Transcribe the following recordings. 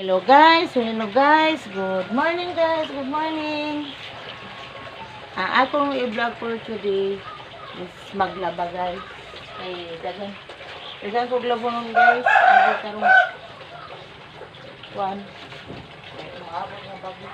Hello guys, good morning guys, good morning. Akong i-vlog for today is maglaba guys. Kay dagan ko glabon guys. Ako karon one. Maabot na bago.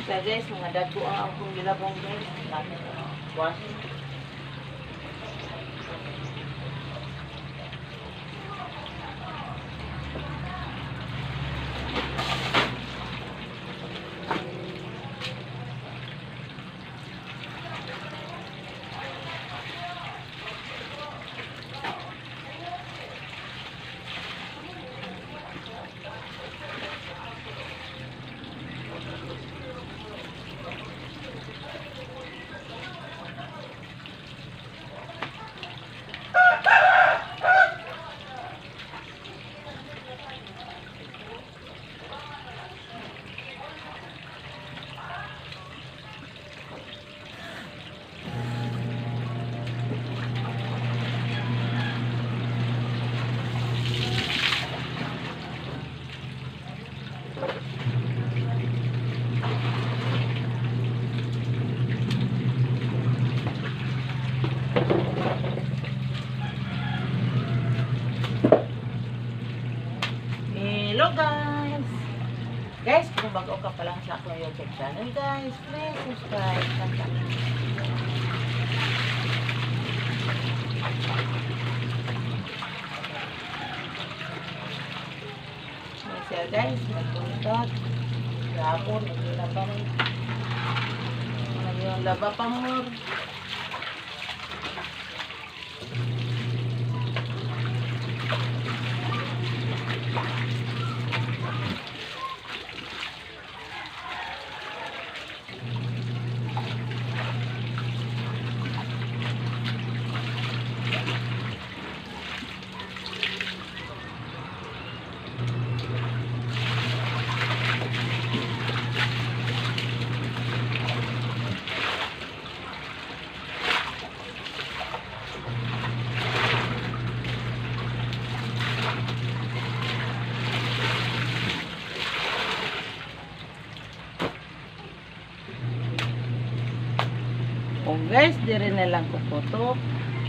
So guys, mga dago ang akong gilabong guys. Washing. Hello guys! Guys, kung bago ka pa lang sa aking YouTube channel guys, please subscribe. May guys, nagpuntat. Gapon, naglilaba rin. Ngayon, laba pa more. O guys, dire na lang ko po to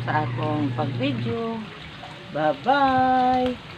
sa akong pag-video. Bye-bye!